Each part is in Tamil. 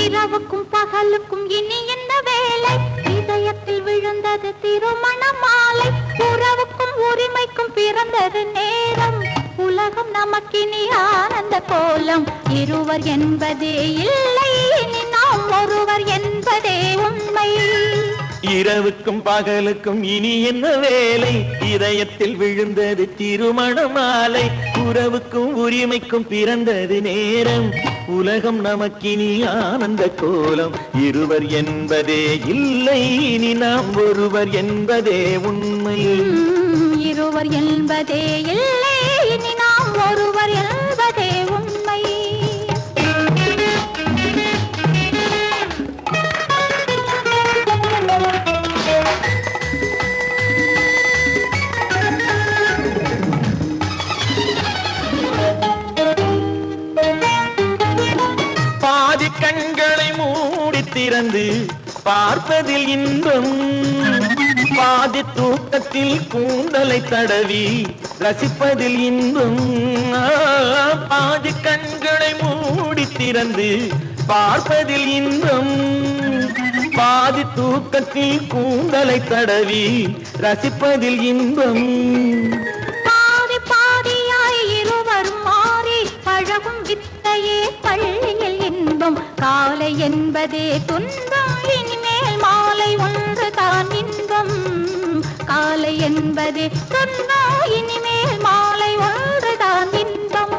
இரவுக்கும் பகலுக்கும் இனி என்ன வேலை? இதயத்தில் விழுந்தது திருமண மாலை. உறவுக்கும் உரிமைக்கும் பிறந்தது நேரம். உலகம் நமக்கினி ஆனந்த கோலம். இருவர் என்பதே இல்லை, இனி நாம் ஒருவர் என்பதே உண்மை. இரவுக்கும் பகலுக்கும் இனி என்ன வேலை? இதயத்தில் விழுந்தது திருமண மாலை. உறவுக்கும் உரிமைக்கும் பிறந்தது நேரம். உலகம் நமக்கினி ஆனந்த கோலம். இருவர் என்பதே இல்லை, இனி நாம் ஒருவர் என்பதே உண்மை. இருவர் என்பதே இல்லை, இனி நாம் ஒருவர் என்பதே உண்மை. கண்களை மூடி திறந்து பார்ப்பதில் இன்பம். பாதி தூக்கத்தில் கூந்தலை தடவி ரசிப்பதில் இன்பம். பாதி கண்களை மூடி திறந்து பார்ப்பதில் இன்பம். பாதி தூக்கத்தில் கூந்தலை தடவி ரசிப்பதில் இன்பம். பாதி பாதியாய் இருவர் மாறி பழகும் வித்தையே பள்ளியில் இன்பம். காலை என்பதே துன்பம், இனிமேல் மாலை ஒன்று தான் இன்பம். காலை என்பதே துன்பம், இனிமேல் மாலை ஒன்று தான் இன்பம்.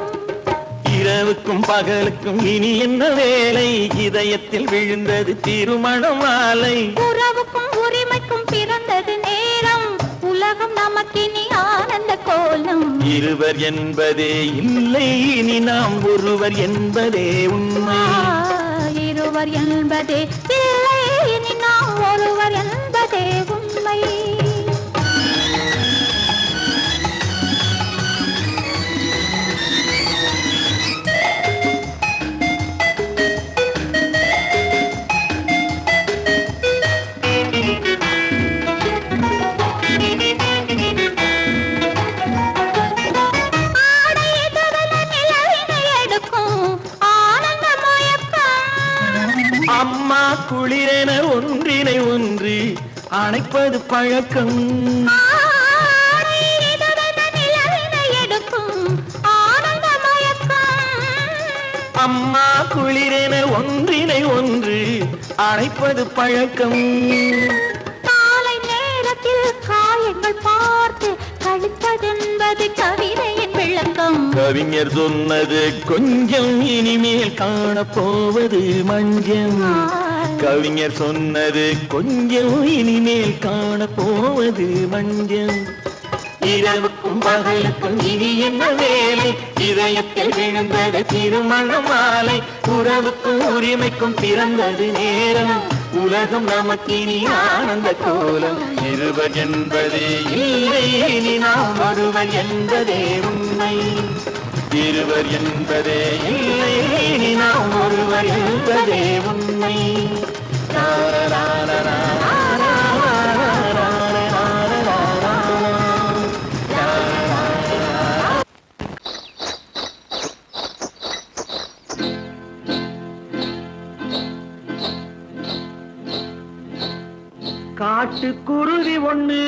இரவுக்கும் பகலுக்கும் இனி என்ன வேலை? இதயத்தில் விழுந்தது திருமண மாலை. உறவுக்கும் உரிமைக்கும் பிறந்தது நேரம். உலகம் நமக்கினி ஆனந்த கோலம். இருவர் என்பதே இல்லை, இனி நாம் ஒருவர் என்பதே உண்மை. இருவர் என்பதே இல்லை, இனி நாம் ஒருவர் என்பதே உண்மை. அம்மா குளிரென ஒன்றினை ஒன்று அணைப்பது பழக்கம். அம்மா குளிரென ஒன்றினை ஒன்று அணைப்பது பழக்கம். காலை நேரத்தில் காயங்கள் பார்த்து கழிப்பதென்பது கவிதையின் விளக்கம். கவிஞர் சொன்னது கொஞ்சம், இனிமேல் காணப்போவது மஞ்சம். கவிஞர் சொன்னது கொஞ்சம், இனிமேல் காணப்போவது மஞ்சம். இரவுக்கும் பகலுக்கும் இனி என்ன வேலை? இதயத்தில் விழுந்தது திருமண மாலை. உறவுக்கும் உரிமைக்கும் பிறந்தது நேரம். உலகம் நமக்கினி ஆனந்த கோலம். இருவர் என்பதே இல்லை, இனி நாம் ஒருவர் என்பதே உண்மை. இருவர் என்பதே இல்லை, இனி நாம் ஒருவர் என்பதே உண்மை. காட்டுக்குருவி ஒண்ணு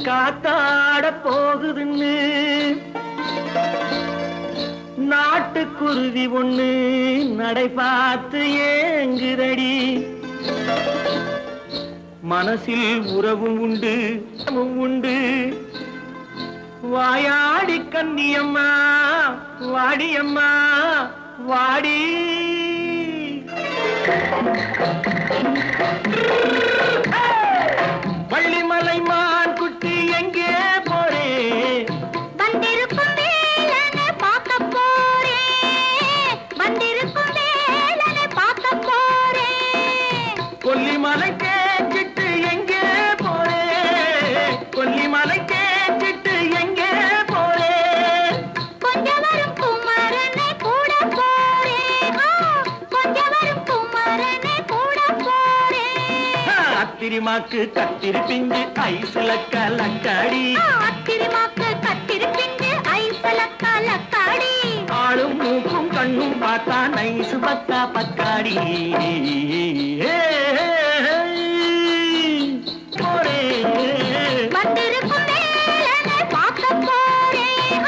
காத்தாட போகுதுன்னு நாட்டுக்குருவி ஒண்ணு நடை பார்த்து ஏங்குதடி. மனசில் உறவும் உண்டு உண்டு. வாயாடி கன்னியம்மா வாடியம்மா வாடி. வள்ளிமலை மான் குட்டி எங்கே போறே? வந்திருக்கும் வேலனை பார்க்க போறேன். வந்திருக்கும் வேலனை பார்க்க போறேன். கொல்லிமலை கேட்டுட்டு எங்கே போறே? கொல்லிமலை கேட்டுட்டு எங்கே போறே? கொஞ்சம் வரும் குமரனை கூட போறேன். கொஞ்சம் வரும் குமரனை கூட போறேன். அத்திரிமாக்கு கத்திரி பிஞ்சு ஐசுல கலக்காடி. அத்திரிமாக்கு கத்திரி பிஞ்சு ஐசுல கலக்காடி. ஆளும் மூக்கும் கண்ணும் பார்த்தா நைசு பக்கா பக்காடி வந்திருக்கும் வேலனை பார்க்க போறேன்.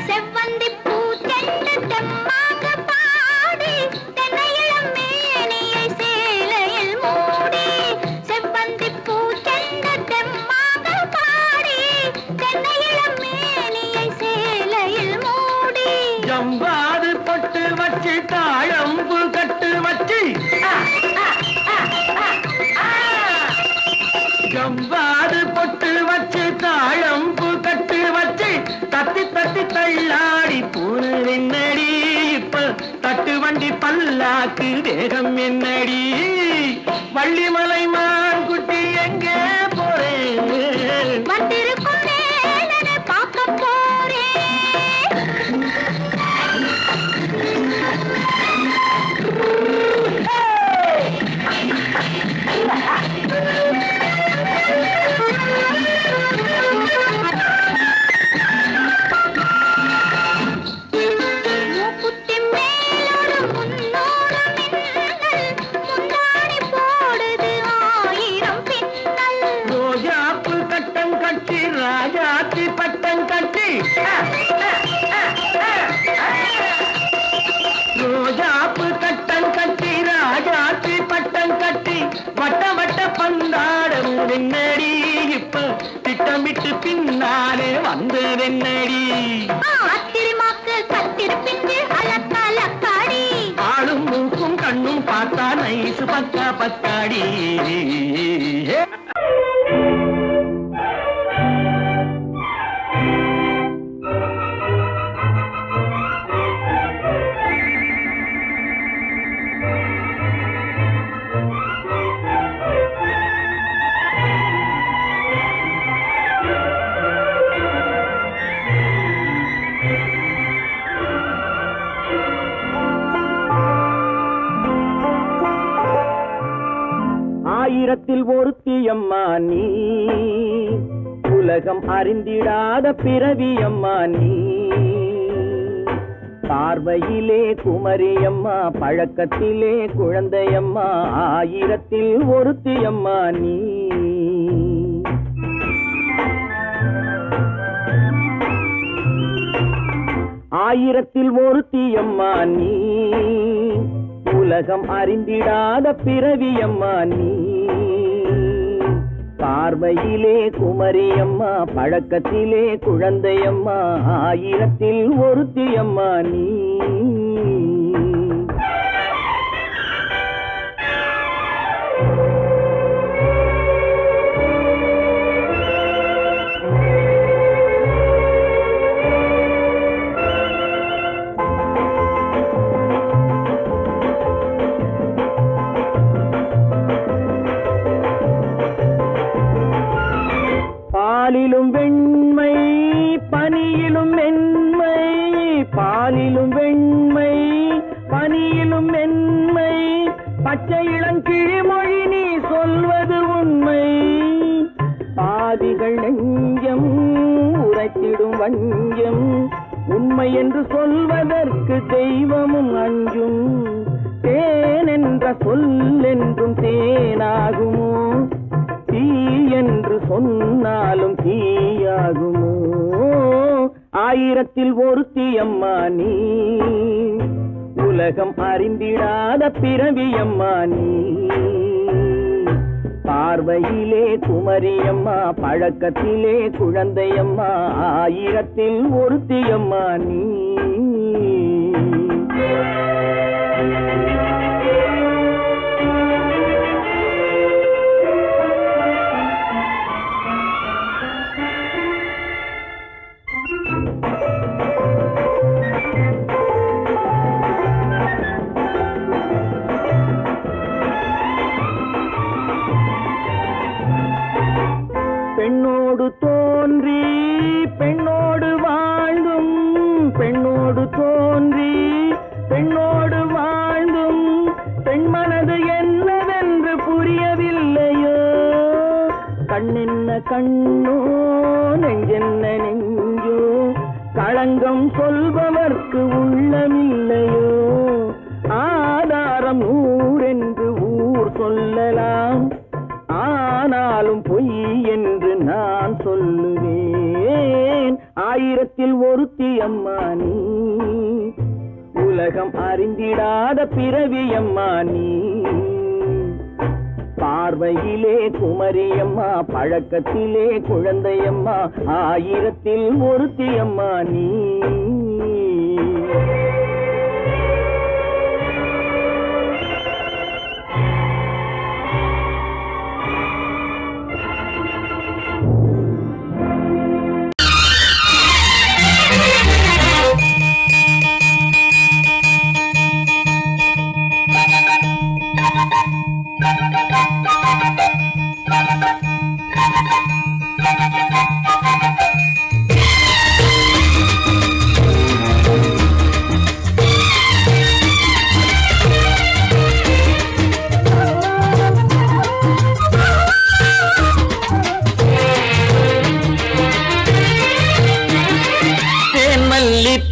செவ்வந்தி பூ செண்டு தெம்மாக பாடி தென்னையிளம் மேனியை சேலையில் மூடி. செவ்வந்தி பூ செண்டு தெம்மாக பாடி தென்னையிளம் மேனியை சேலையில் மூடி. ஜம்பாது பொட்டு வச்சு தாழம்பு கட்டு வச்சு ஜம்பாது பொட்டு வச்சு தாழம்பு கட்டு வச்சு தத்தி தத்தி தள்ளாடி பூனு என்னடி இப்ப தட்டு வண்டி பல்லாக்கு வேகம் என்னடி வள்ளிமலை மான் குட்டி எங்கே போறேன் வந்திருக்கும் வேலனை பார்க்க போறேன். மூக்குத்தி மேலோடு முன்னோடு மின்னல் முந்தாணி போடுது 1000 பின்னல். ரோஜாப்பு கட்டம் கட்டி ராஜாத்தி பட்டம் கட்டி ரோஜாப்பு கட்டம் கட்டி ராஜாத்தி பட்டம் கட்டி வட்ட வட்ட பந்தாடம் என்னடி இப்ப திட்டமிட்டு பின்னாலே வந்ததென்னடி ஆத்திரமாக்கு கத்திருப்பின்று அலக்காடி. ஆளும் மூக்கும் கண்ணும் பார்த்தா நைசு பக்கா பக்காடி ஆயிரத்தில் ஒருத்தியம்மா நீ உலகம் அறிந்திடாத பிறவியம்மா நீ பார்வையிலே குமரியம்மா பழக்கத்திலே குழந்தையம்மா ஆயிரத்தில் ஒருத்தியம்மா நீ ஆயிரத்தில் ஒருத்தியம்மா நீ உலகம் அறிந்திடாத பிறவியம்மா நீ பார்வையிலே குமரியம்மா பழக்கத்திலே குழந்தையம்மா ஆயிரத்தில் ஒருத்தியம்மா நீ பாலிலும் வெண்மை பனியிலும் மென்மை பாலிலும் வெண்மை பனியிலும் மென்மை பச்சை இளங்கிழிமொழி நீ சொல்வது உண்மை பாதிகள் நெஞ்சம் உரைத்திடும் வஞ்சம் உண்மை என்று சொல்வதற்கு தெய்வமும் அஞ்சும் தேன் என்ற சொல் என்றும் தேனாகுமோ தீ என்று சொன்னாலும் தீயாகுமோ ஆயிரத்தில் ஒருத்தியம்மா நீ உலகம் அறிந்திடாத பிறவியம்மா நீ பார்வையிலே குமரியம்மா பழக்கத்திலே குழந்தையம்மா ஆயிரத்தில் ஒருத்தியம்மா நீ பெண்ணோடு தோன்றி பெண்ணோடு வாழ்ந்தும் பெண்ணோடு தோன்றி பெண்ணோடு வாழ்ந்தும் பெண்மனது என்னவென்று புரியவில்லையோ கண்ணென்ன கண்ணோ நெஞ்சென்ன நெஞ்சோ களங்கம் சொல்பவர்க்கு உள்ளமில்லையோ ஆதாரம் நூறென்று ஊர் சொல்லலாம் ஆனாலும் பொய் என்று நான் சொல்லுவேன் ஆயிரத்தில் ஒருத்தி அம்மா நீ உலகம் அறிந்திடாத பிறவி அம்மா நீ பார்வையிலே குமரியம்மா பழக்கத்திலே குழந்தையம்மா ஆயிரத்தில் ஒருத்தி அம்மா நீ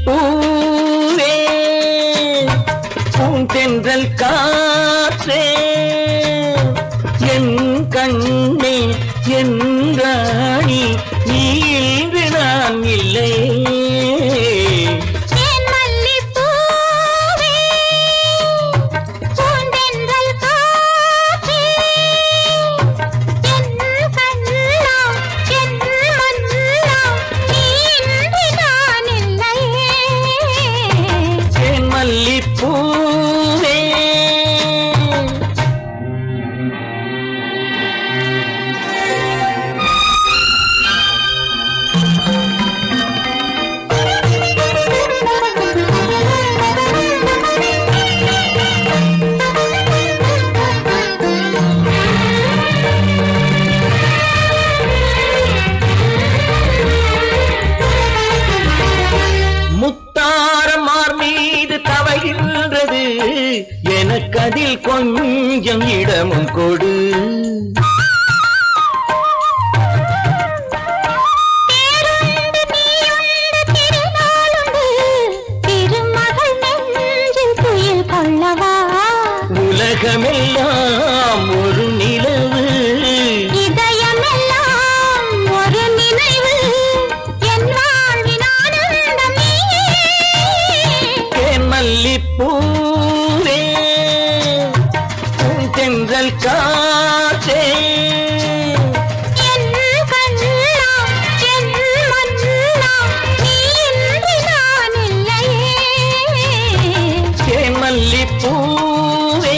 பூவே பூந்தென்றல் காற்றே என் கண்ணே என் ராணி நீ இன்று நான் இல்லை எனக்கதில் கொஞ்சம் இடமும் கொடு உலகமெல்லாம் ஒரு நிலவு இதயமெல்லாம் ஒரு நினைவு என் வாழ்வின் ஆனந்தம் தேன் மல்லிப்பூவே பூந்தென்றல் காற்றே என் கண்ணா என் மன்னா நீ இன்றி நான் இல்லையே தேன் மல்லிப்பூவே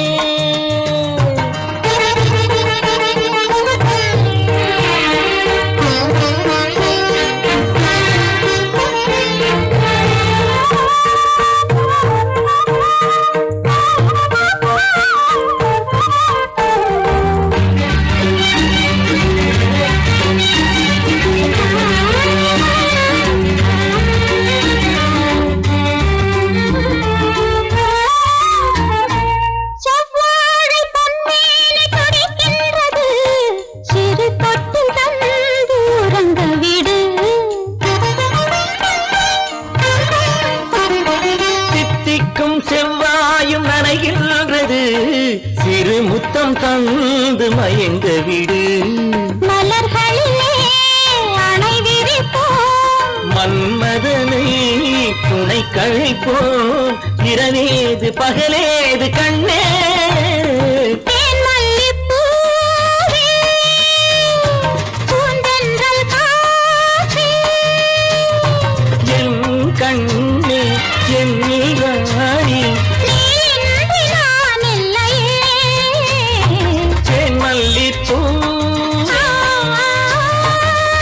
செவ்வாயும் நனைகின்றது சிறு முத்தம் தந்து மயங்க விடு மலர்களிலே அணை விரிப்போம் மன்மதனை துணை கழிப்போம் இரவேது பகலேது கண்ணே தேன் மல்லிப்பூவே பூந்தென்றல் காற்றே என் கண்ணே என் ராணி நீ இன்றி நான் இல்லையே தேன் மல்லிப்பூ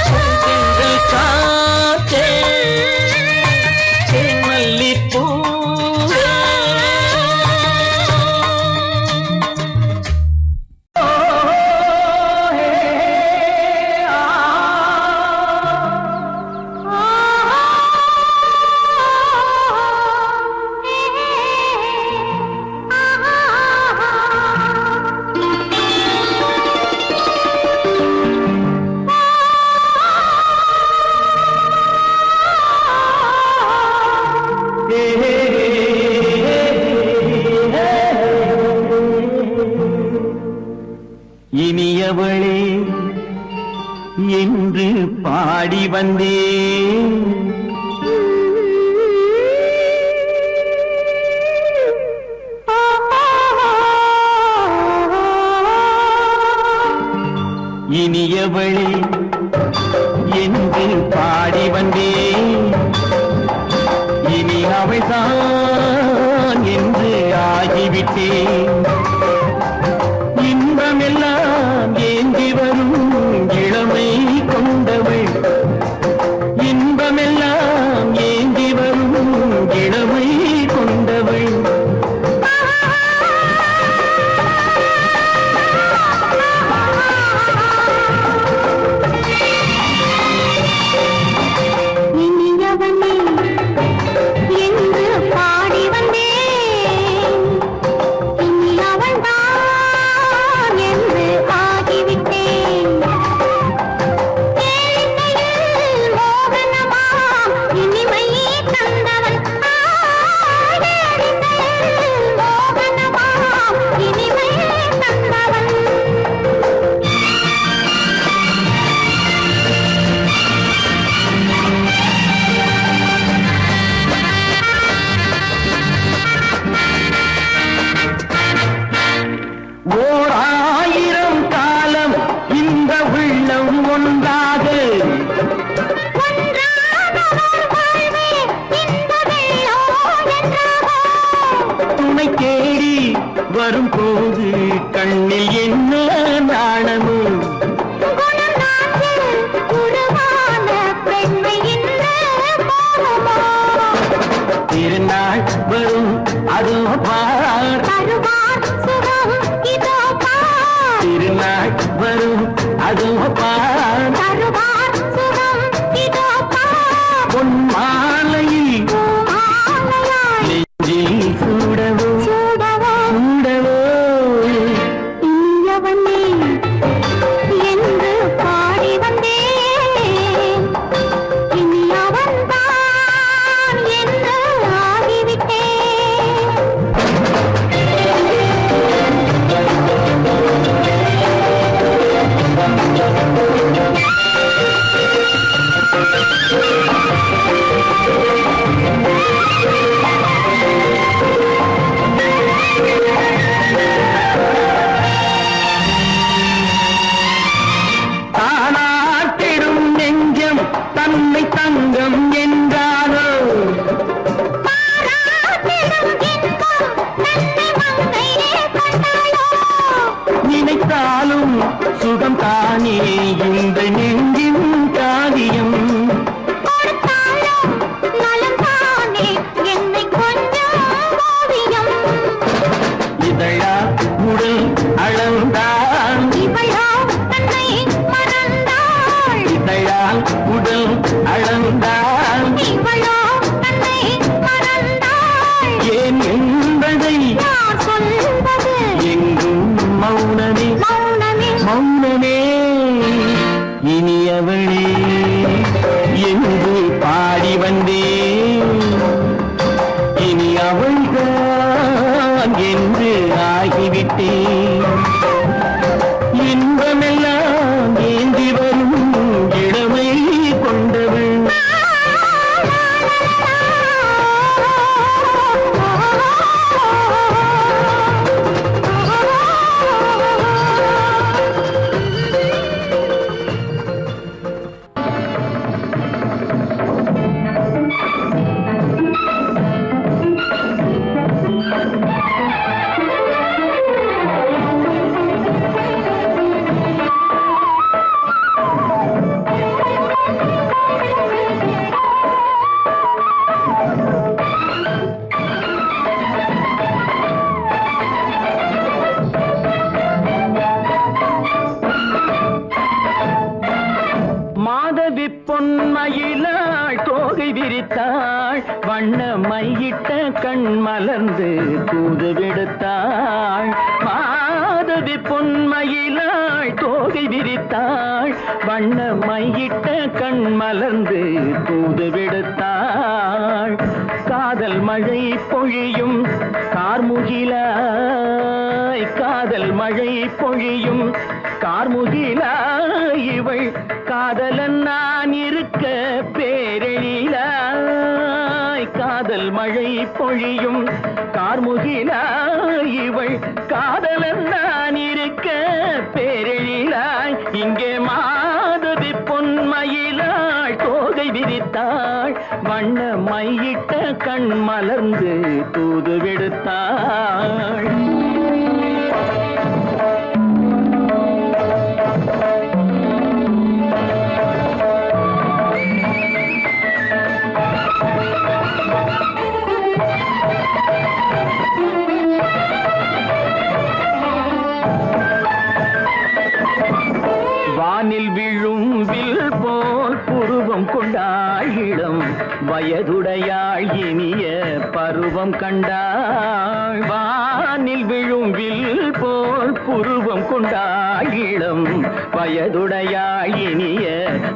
பூந்தென்றல் காற்றே தேன் மல்லிப்பூ என்று பாடி வந்தேன். இனியவளே என்று பாடி வந்தேன். இனி அவள்தான் என்று ஆகிவிட்டேன். இன்பமெல்லாம் ஏந்தி வரும் இளமை கொண்டவள். இன்பமெல்லாம் ஏந்தி வரும் இளமை கொண்டவள். இனியவனே என்று பாடி வந்தேன். இனி அவள்தான் என்று ஆகிவிட்டேன். கேளிக்கையில் மோகனமாம் இனிமை தந்தவன். கேளிக்கையில் மோகனமாம் இனிமை தந்தவன். ஓர் ஆயிரம் காலம் இந்த உள்ளம் ஒன்றாக ஒன்றானவர் வாழ்வே இந்த வெள்ளம் என்றாக. துணை தேடி வரும்போது கண்ணில் என்ன நாணமோ. குணம் நாட்டில் உருவான பெண்மை என்ன போகுமோ. திருநாள் வரும் அதோ பார். தருவார் சுகம் இதோ பார். திருநாள் வரும் அதோ பார். தருவார் சுகம் இதோ பார். பொன் மாலையில் பூமாலையாய் நெஞ்சில் சூடவோ சூடவோ. சூடவோ. இனியவனே என்று பாடி வந்தேன். இனி அவன்தான் என்று ஆகிவிட்டேன். தானாட்டிடும் நெஞ்சம் தன்னை தங்கம் என்றாரோ. பாராட்டிடும் இன்பம் நன்மை மங்கையே கண்டாளோ. நினைத்தாலும் சுகம் தானே இந்த நெஞ்சின் காரியம். கொடுத்தாலும் நலம் தானே என்னை கொஞ்சம் ஓவியம். இதழா உடல் அளந்தான். இவளோ தன்னை மறந்தாள். இதழால் உடல் அளந்தான். இவளோ தன்னை மறந்தாள். ஏன் என்பதை யார் சொல்வது எங்கும் மௌனமே மௌனமே. மௌனமே. இனியவளே என்று பாடி வந்தேன். இனி அவள்தான் என்று ஆகிவிட்டேன். இன்பமெல்லாம் ஏந்தி வரும் இளமை கொண்டவள். மாதவி பொன்மயிலாள் தோகை விரித்தாள். வண்ண மையிட்ட கண் மலர்ந்து தூது விடுத்தாள். மாதவி மாதவி பொன்மயிலாள் தோகை விரித்தாள் வண்ண மையிட்ட கண் மலர்ந்து தூது விடுத்தாள் காதல் மழை பொழியும் கார்முகிலாய் காதல் மழை பொழியும் கார்முகிலாய் இவள் காதலன் நான் இருக்க பேரெழிலாய் காதல் மழை பொழியும் கார்முகிலாய் இவள் காதலன் நான் இருக்க பேரெழிலாய் இங்கே மாதவி பொன்மயிலாள் தோகை விரித்தாள் வண்ண மையிட்ட கண் மலர்ந்து தூது விடுத்தாள் வானில் விழும் வில் போல் புருவம் கொண்டாள் இளம் வயதுடையாள் இனிய பருவம் கண்டாள் வானில் விழும் வில் போல் புருவம் கொண்டாள் இளம் வயதுடையாள் இனிய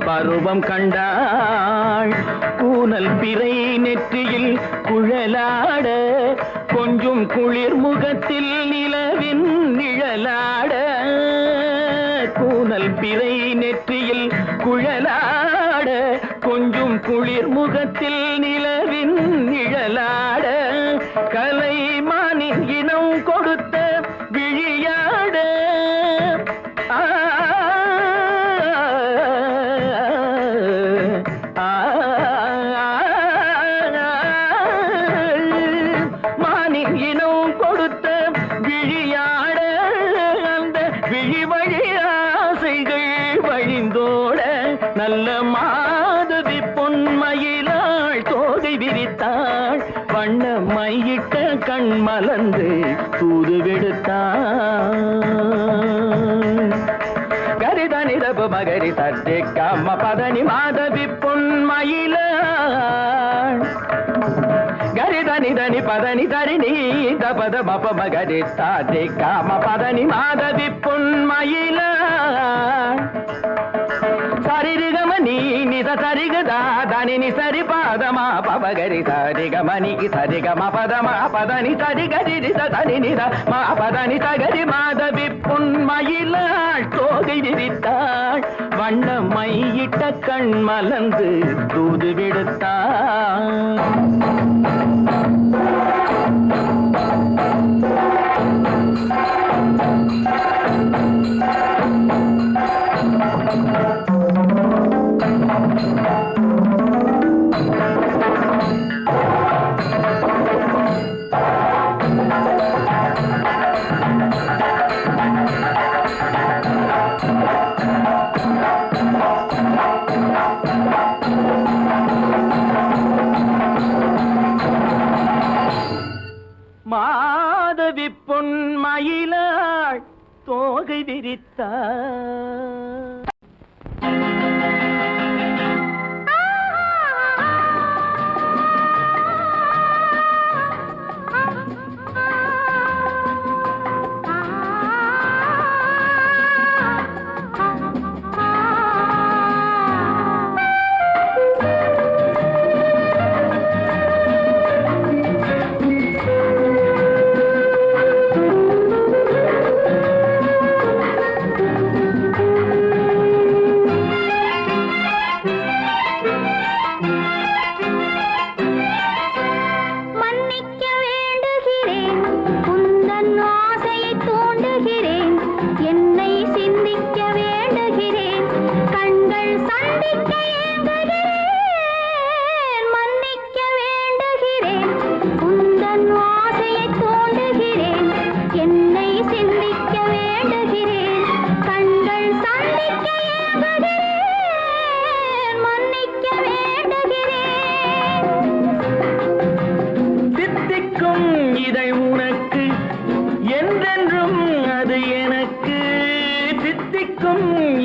பருவம் கண்டாள் கூனல் பிறை நெற்றியில் குழலாட கொஞ்சம் குளிர் முகத்தில் நிலவின் நிழலாட கூனல் பிறை நெற்றியில் குழலாட கொஞ்சம் குளிர் முகத்தில் நிலவின் நிழலாட கலைமானின் இனம் கொடுத்த விழியாட மானின் இனம் கொடுத்த விழியாட அந்த விழி வழி ஆசைகள் வழிந்தோட நல்ல மாதவி பொன்மயிலாள் தோகை விரித்தாள் வண்ண மையிட்ட கண் மலர்ந்து தூது விடுத்தாள் கரிதனி தப மகரி சட்டை கம்ம பதனி மாதவி பொன்மயிலாள் கரிதனி தனி பதனி தரிணி தபத மப மகரி சாட்டை காம பதனி மாதவி பொன்மயிலாள் சரிகமணி நித சரிகதா தனி சரி பாதமா பவகரி சரிகமணி சரிகம பதமா பதனி சரிகரி தனி நித மா பதனி சகரி மாதவி பொன்மயிலாள் தோகை விரித்தாள் வண்ண மையிட்ட கண் மலர்ந்து தூது விடுத்தாள் மாதவி பொன்மயிலாள் தோகை விரித்தாள்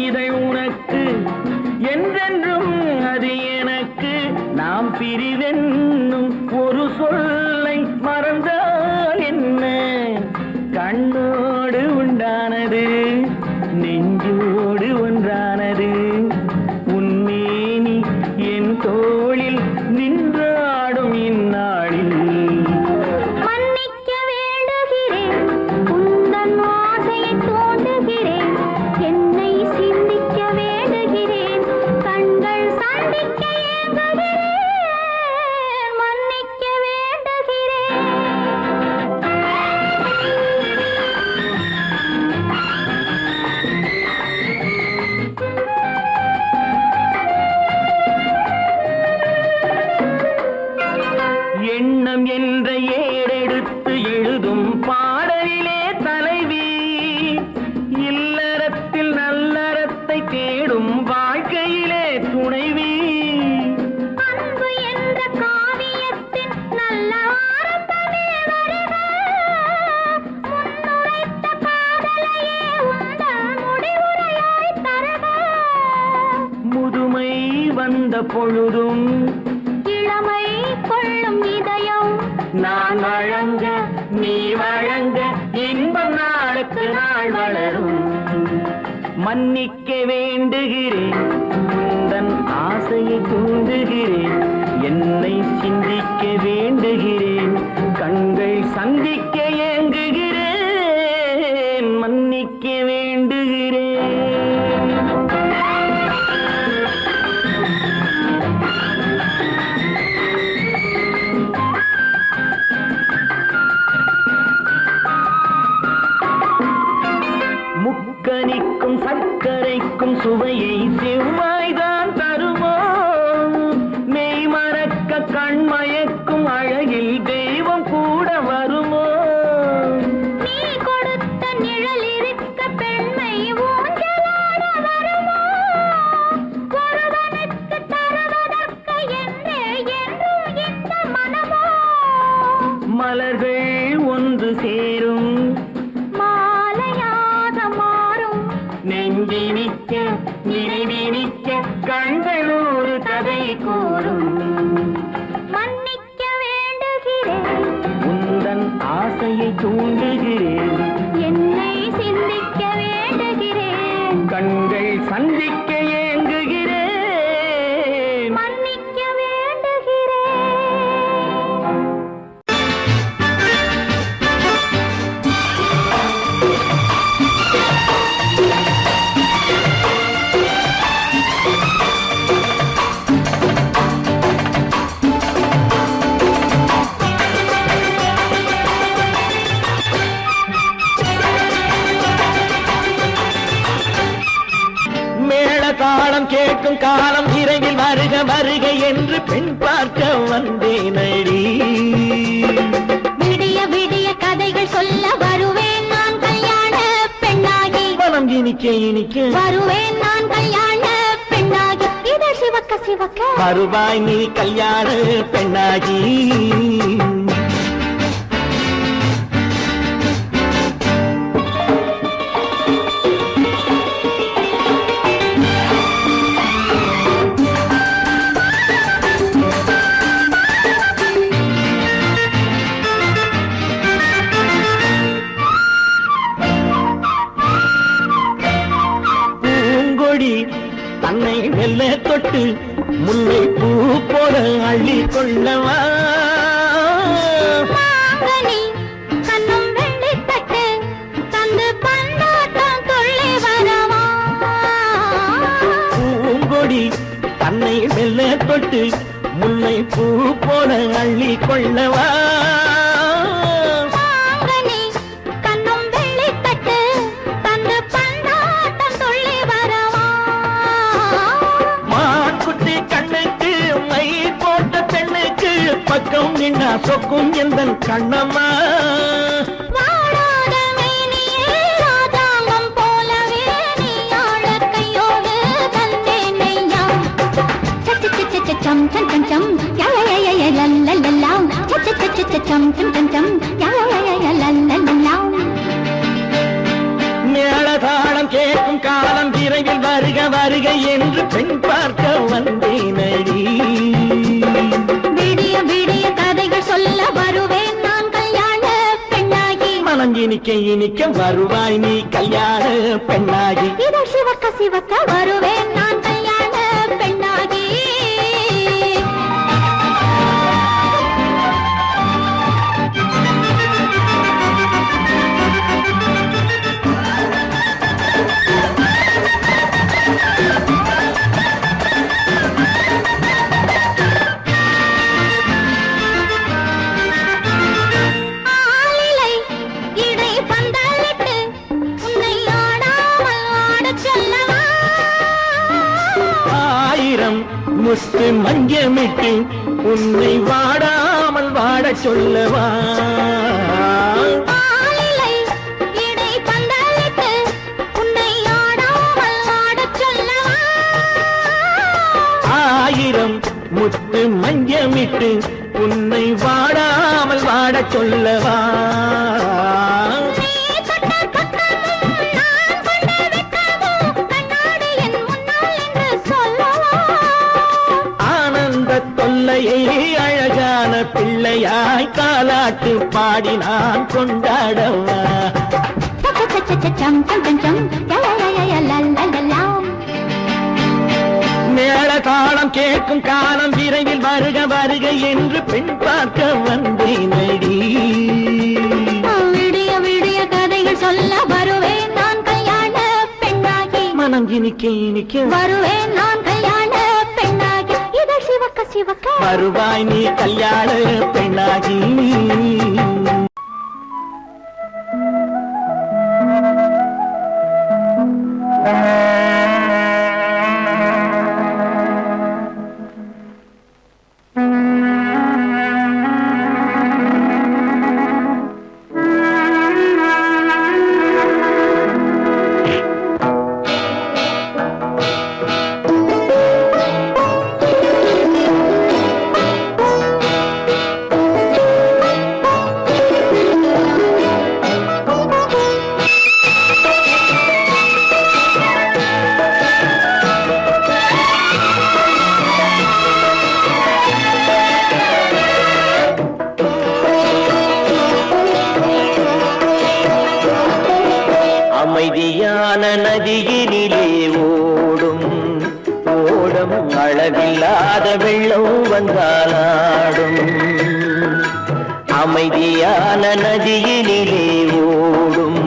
இதை உனக்கு என்றென்று துணைவி அன்பு என்ற காவியத்தின் நல்ல ஆரம்பமே வருக முன்னுரைத்த காதலையே உந்தன் முடிவுரையாய் தருக முதுமை வந்த பொழுதும் இளமை கொள்ளும் இதயம் நான் வழங்க நீ வழங்க இன்பம் நாளுக்கு நாள் வளரும் மன்னிக்க வேண்டுகிறேன் உந்தன் ஆசையை தூண்டுகிறேன் என்னை சிந்திக்க வேண்டுகிறேன் கண்கள் சந்திக்க ஏங்குகிறேன் மன்னிக்க வேண்டுகிறேன் முக்கனிக்கும் சர்க்கரைக்கும் சுவையை செவ்வாய்தான் தருமோ மெய் மறக்க கண்மயக்கும் அழகில் தெய்வம் கூட வருமோ நீ கொடுத்த நிழல் இருக்க பெண்மை ஊஞ்சலாட வருமோ ஒருவனுக்கு தருவதற்கு என்றே என்றும் இந்த மனமோ மலர்கள் ஒன்று சேரும் மாலையாக மாறும் நெஞ்சினிக்க நினைவினிக்க கண்கள் ஒரு கதை கூறும் மன்னிக்க வேண்டுகிறேன் உந்தன் ஆசையை தூண்டுகிறேன் என்னை சிந்திக்க வேண்டுகிறேன் கண்கள் சந்திக்க ஏங்குகிறேன் மன்னிக்க வேண்டுகிறேன் மேளதாளம் கேட்கும் காலம் விரைவில் வருக வருக என்று பெண் பார்க்க வந்தேனடி விடிய விடிய கதைகள் சொல்ல வருவேன் நான் கல்யாண பெண்ணாகி மனம் இனிக்க இனிக்க வருவேன் நான் கல்யாண பெண்ணாகி இதழ் சிவக்க சிவக்க வருவாய் நீ கல்யாண பெண்ணாகி பூங்கொடி தன்னை மெல்ல தொட்டு முல்லை பூ போல அள்ளி கொள்ளவா மாங்கனி கண்ணும் வெள்ளித்தட்டு தந்து பந்தாட்டம் துள்ளி வரவா பூங்கொடி தன்னை மெல்ல தொட்டு முல்லை பூ போல அள்ளி கொள்ளவா மாங்கனி கண்ணும் வெள்ளித்தட்டு தந்து பந்தாட்டம் துள்ளி வரவா மான்குட்டி கண்ணுக்கு மை போட்ட பெண்ணுக்கு பக்கம் நின்னா சொக்கும் எந்தன் கண்ணம்மா வாடாத மேனியே ராஜாங்கம் போலவே நீ ஆழ கையோடு தந்தேன் நெய்யா சச்ச சச்ச சம் சம் சம் சம் யா யா யா யா லல்லல்லா சச்ச சச்ச சம் சம் சம் சம் யா யா யா யா லல்லல்லா மேளதாளம் கேட்கும் காலம் விரைவில் வருக வருக என்று பெண் பார்க்க வந்தேனடி விடிய விடிய கதைகள் சொல்ல வருவேன் நான் கல்யாண பெண்ணாகி மனம் இனிக்க இனிக்க வருவாய் நீ கல்யாண பெண்ணாகி இதழ் சிவக்க சிவக்க வருவேன் நான் கல்யாண பெண்ணாகி ஆளிலை இடை பந்தலிட்டு உன்னை ஆடாமல் ஆடச் சொல்லவா ஆயிரம் முத்து மஞ்சமிட்டு உன்னை வாடாமல் வாடச் சொல்லவா ஆளிலை இடை பந்தலிட்டு உன்னை ஆடாமல் ஆடச் சொல்லவா ஆயிரம் முத்து மஞ்சமிட்டு உன்னை வாடாமல் வாடச் சொல்லவா? ஆனந்த தொல்லையை அழகான பிள்ளையாய் காலாட்டு பாடி நான் கொண்டாடவா? மேள தாளம் கேட்கும் காலம் விரைவில் வருக வருக என்று பெண் பார்க்க வந்தேனடி. விடிய விடிய கதைகள் சொல்ல வருவேன் நான் கல்யாண பெண்ணாகி. மனம் இனிக்க இனிக்க வருவேன் நான் கல்யாண பெண்ணாகி. இதழ் சிவக்க சிவக்க வருவாய் நீ கல்யாண பெண்ணாகி. அமைதியான நதியினிலே ஓடும் ஓடம் அளவில்லாத வெள்ளம் வந்தாலாடும். அமைதியான நதியினிலே ஓடும்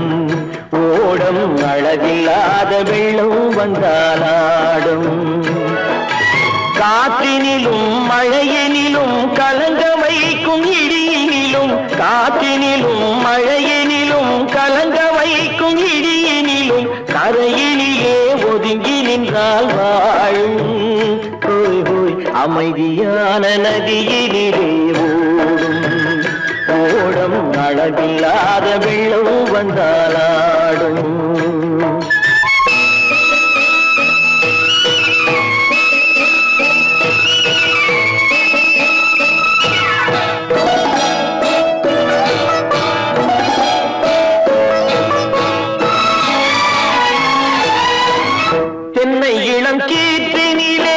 ஓடம் அளவில்லாத வெள்ளம் வந்தாலாடும். காற்றினிலும் மழையினிலும் கலங்க வைக்கும் இடியினிலும் காற்றினிலும் மழையினிலும் கலங்க வைக்கும் இடியினிலும் கரையினிலே ஒதுங்கி நின்றால் வாழும். ஹோய் ஹோய் அமைதியான நதியினிலே ஓடும் ஓடம் அளவில்லாத வெள்ளம் வந்தாலாடும். தென்னை இளம் கீற்றினிலே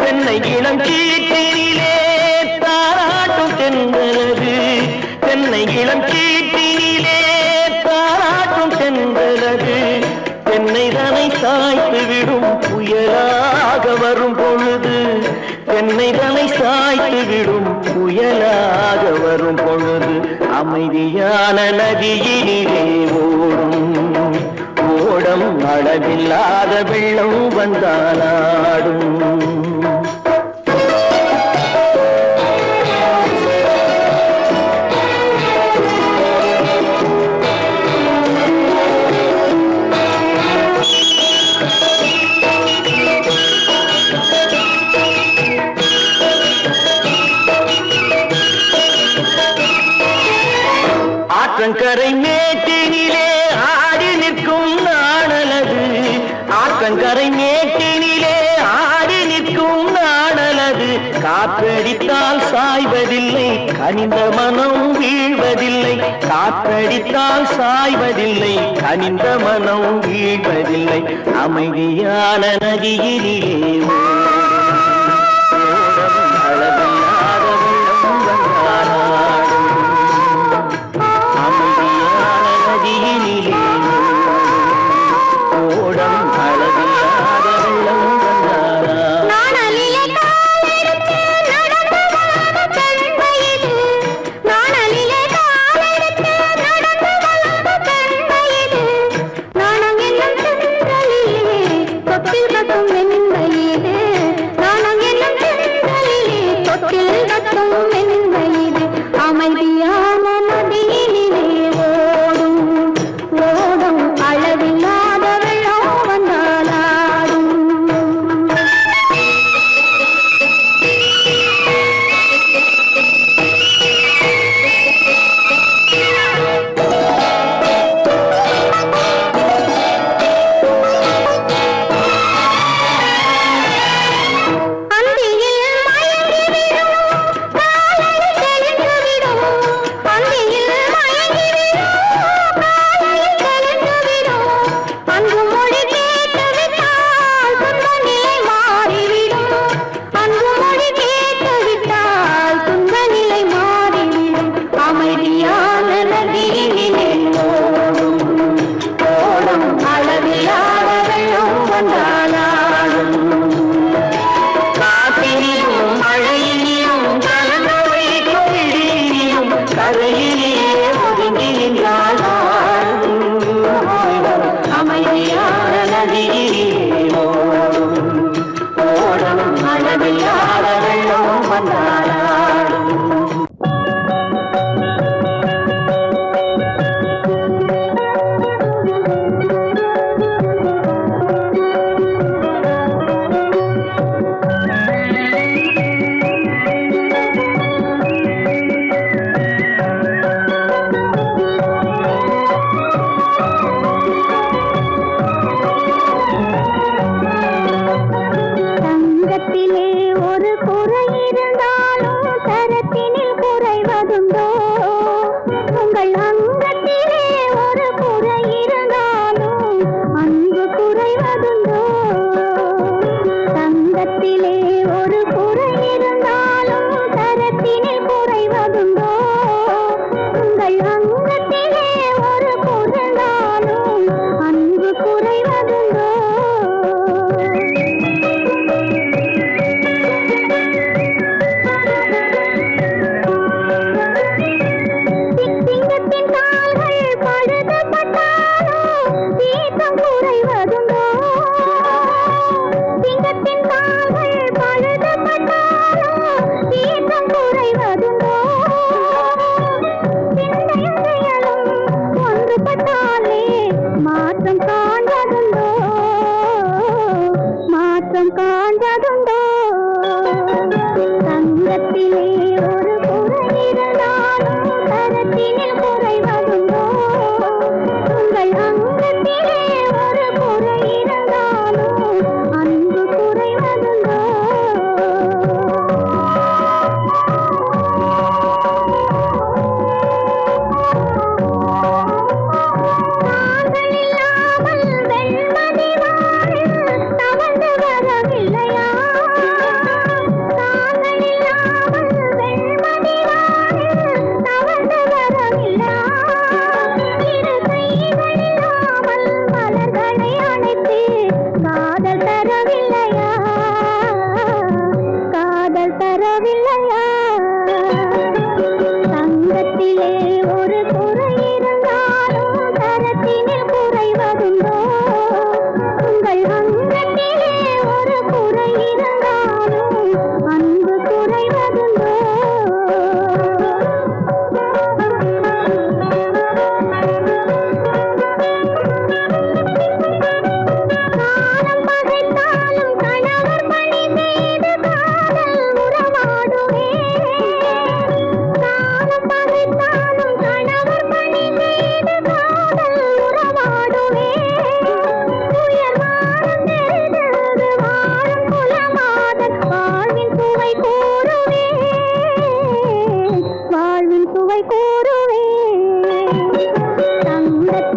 தென்னை இளம் கீற்றினிலே தாராட்டும் தென்றலது. தென்னை இளம் கீற்றினிலே தாராட்டும் தென்றலது. தென்னை தனை சாய்த்து விடும் புயலாக வரும் பொழுது. தென்னை தனை சாய்த்து விடும் புயலாக வரும் பொழுது. அமைதியான நதியினிலே ஓடும் ஓடம் அளவில்லாத வெள்ளம் வந்தாலாடும். ஆற்றங்கரை மேட்டினிலே ஆடி நிற்கும் நாணலது. ஆற்றங்கரை மேட்டினிலே ஆடி நிற்கும் நாணலது. காற்றடித்தால் சாய்வதில்லை கனிந்த மனம் வீழ்வதில்லை. காற்றடித்தால் சாய்வதில்லை கனிந்த மனம் வீழ்வதில்லை. அமைதியான நதியினிலே அளவில்லாத வெள்ளம் வந்தாலாடும். அமைதியான நதியினிலே ஓடம் அளவில்லாத வெள்ளம் வந்தாலாடும். நாணம் என்னும் சென்றலிலே தொட்டில் கட்டும் வெண்மையிலே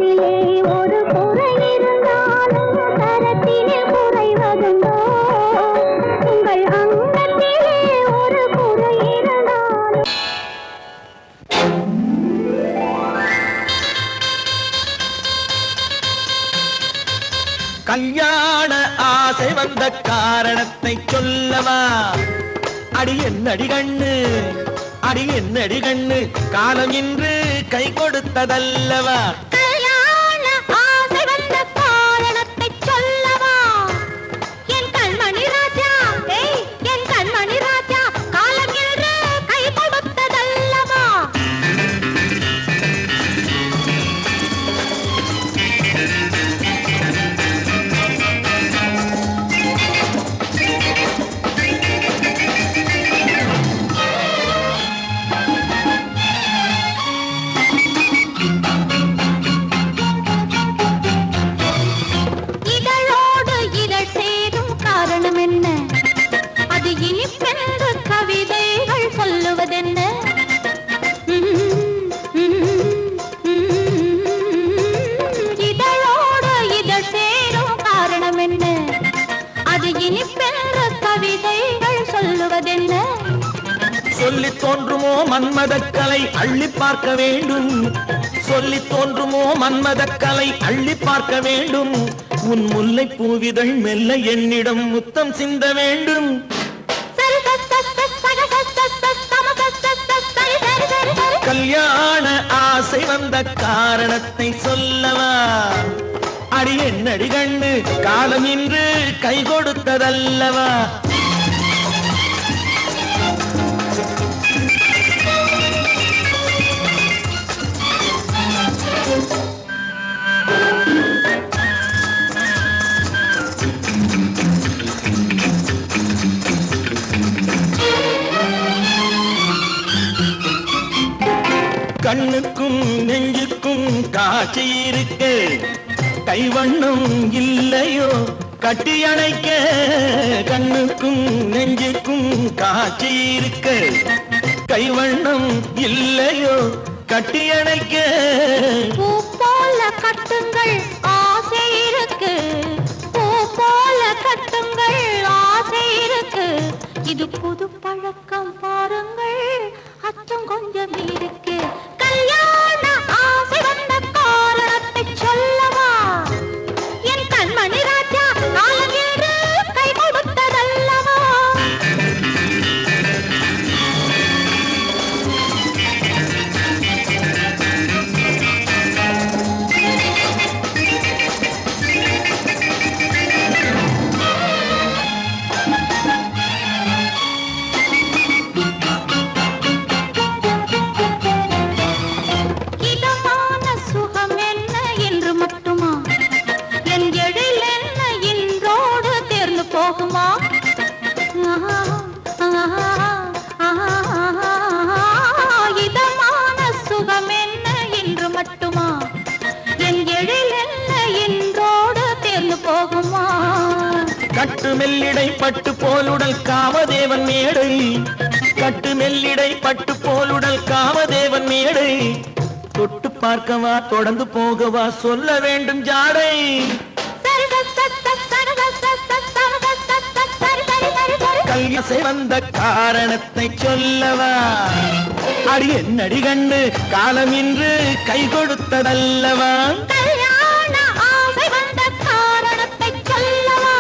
அங்கத்திலே ஒரு குறை இருந்தாலும் தரத்திலே குறைவதுண்டோ உங்கள் அங்கத்திலே ஒரு குறை இருந்தாலும் கல்யாண ஆசை வந்த காரணத்தை சொல்லவா? அடி என்னடி கண்ணு, அடி என்னடி கண்ணு, காலம் இன்று கை கொடுத்ததல்லவா? கல்யாண ஆசை வந்த காரணத்தை சொல்லவா? என் கண்மணி ராஜா, என் கண்மணி ராஜா, காலம் என்று கை கொடுத்ததல்லவா? இதழோடு இதழ் சேரும் காரணம் என்ன? அது இனிப்பென்று கவிதைகள் சொல்லுவதென்ன? இதழோடு இதழ் சேரும் காரணம் என்ன? அது இனிப்பென்று கவிதைகள் சொல்லுவதென்ன? சொல்லி தோன்றுமோ மன்மதக்கலை அள்ளி பார்க்க வேண்டும், சொல்லி தோன்றுமோ மன்மதக்கலை அள்ளி பார்க்க வேண்டும். உன் முல்லை பூவிதழ் மெல்ல என்னிடம் முத்தம் சிந்த வேண்டும். கல்யாண ஆசை வந்த காரணத்தை சொல்லவா? அடி என்னடி கண்ணு, காலம் இன்று கை கொடுத்ததல்லவா? கண்ணுக்கும் நெஞ்சுக்கும் காட்சி இருக்கு, கைவண்ணம் இல்லையோ கட்டி அணைக்க? கண்ணுக்கும் நெஞ்சுக்கும் காட்சி இருக்கு, கைவண்ணம் இல்லையோ கட்டி அணைக்க? பூ போல கட்டுங்கள் ஆசை இருக்கு, பூ போல கட்டுங்கள் ஆசை இருக்கு. இது புது பழக்கம் பாருங்கள், அச்சம் கொஞ்சம் இருக்கு. கல்யாண ஆசை வந்த காரணத்தை சொல்லவா? என் கண்மணி ராஜா, காலம் என்று கை கொடுத்ததல்லவா? இதமான சுகம் என்ன என்று மட்டுமா? என் எழில் என்ன இன்றோடு தேர்ந்து போகுமா? இதமான சுகம் என்ன என்று மட்டுமா? என் எழில் என்ன இன்றோடு தேர்ந்து போகுமா? கட்டு மெல்லிடை பட்டு போலுடல் காமதேவன் மேடை, கட்டு மெல்லிடை பட்டு போலுடல் காமதேவன் மேடை. தொட்டு பார்க்கவா தொடர்ந்து போகவா சொல்ல வேண்டும் ஜாடை? கல்யாண வந்த காரணத்தை சொல்லவா? அடி என்னடி கண்டு, காலம் இன்று கை கொடுத்ததல்லவா? கல்யாண ஆசை வந்த காரணத்தை சொல்லவா?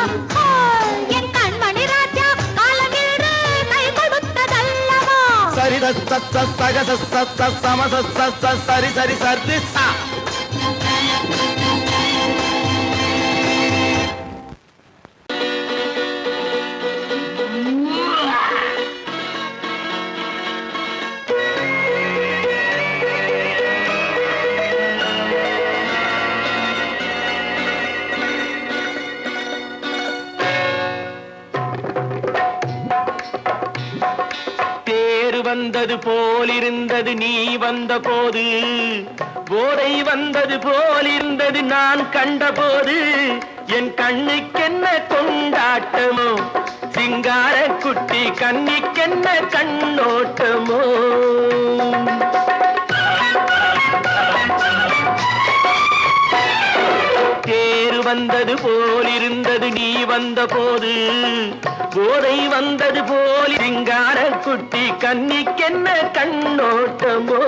என் கண்மணி ராஜா, காலம் என்று கை கொடுத்ததல்லவா? சரி சக சம சரி சரி சரி சா. வந்தது போலிருந்தது நீ வந்த போது, போதை வந்தது போலிருந்தது நான் கண்டபோது. என் கண்ணுக்கென்ன கொண்டாட்டமோ, சிங்கார குட்டி கண்ணிக்கென்ன கண்ணோட்டமோ. வந்தது போல் இருந்தது நீ வந்த போது போதை வந்தது போல் சிங்கார குட்டி கன்னிக்கென்ன கண்ணோட்டமோ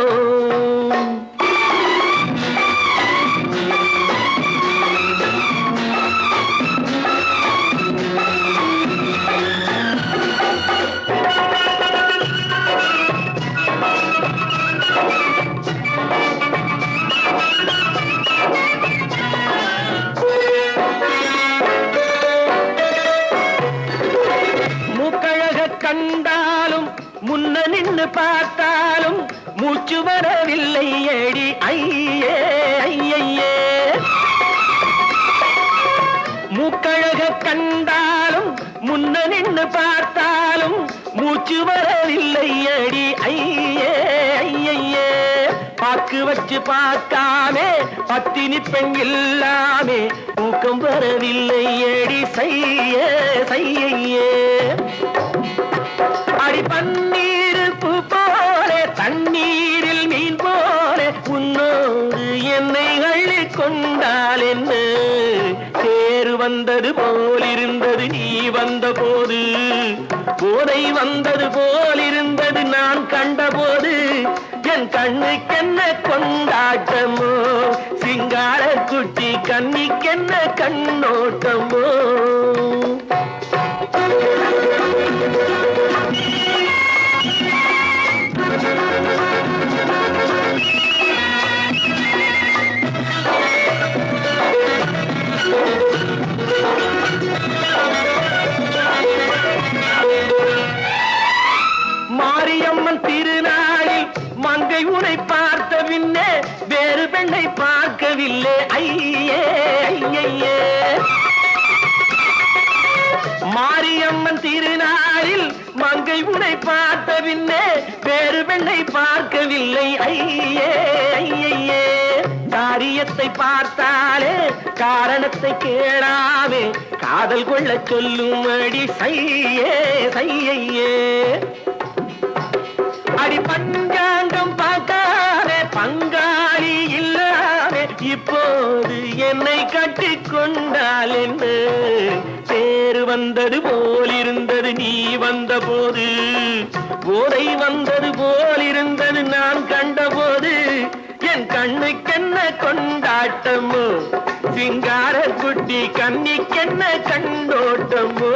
கண்டாலும் முன்ன நின்னு பார்த்தாலும் மூச்சு வரவில்லை ஏடி ஐயே ஐயே மூக்கழக கண்டாலும் முன்ன நின்னு பார்த்தாலும் மூச்சு வரவில்லை ஏடி ஐயே ஐயே பாக்கு வச்சு பார்க்காமே பத்தினி பெண் இல்லாமே தூக்கம் வரவில்லை ஏடி செய்யே செய்யே அடி பன்னீர் பூ போல தண்ணீரில் மீன் போல உன்னோடு என்னை அள்ளி கொண்டால் என்ன தேர் வந்தது போல் இருந்தது நீ வந்த போது போதை வந்தது போல் இருந்தது நான் கண்டபோது என் கண்ணுக்கென்ன கொண்டாட்டமோ சிங்கார குட்டி கண்ணிக்கென்ன கண்ணோட்டமோ மாரியம்மன் திருநாளில் மங்கை உனை பார்த்த பின்னே வேறு பெண்ணை பார்க்கவில்லை ஐயே ஐயே மாரியம்மன் திருநாளில் மங்கை உனை பார்த்த பின்னே வேறு பெண்ணை பார்க்கவில்லை ஐயே ஐயே காரியத்தை பார்த்தாலே காரணத்தை கேளாமே காதல் கொள்ள சொல்லும் அடி சையே சையே அடி பஞ்சாங்கம் பார்க்காதே பங்காளி இல்லாமே இப்போது என்னை கட்டி கொண்டால் என்று தேர் வந்தது போல் இருந்தது நீ வந்த போது போதை வந்தது போல் இருந்தது நான் கண்டபோது என் கண்ணுக்கென்ன கொண்டாட்டமோ சிங்கார குட்டி கண்ணிக்கென்ன கண்டோட்டமோ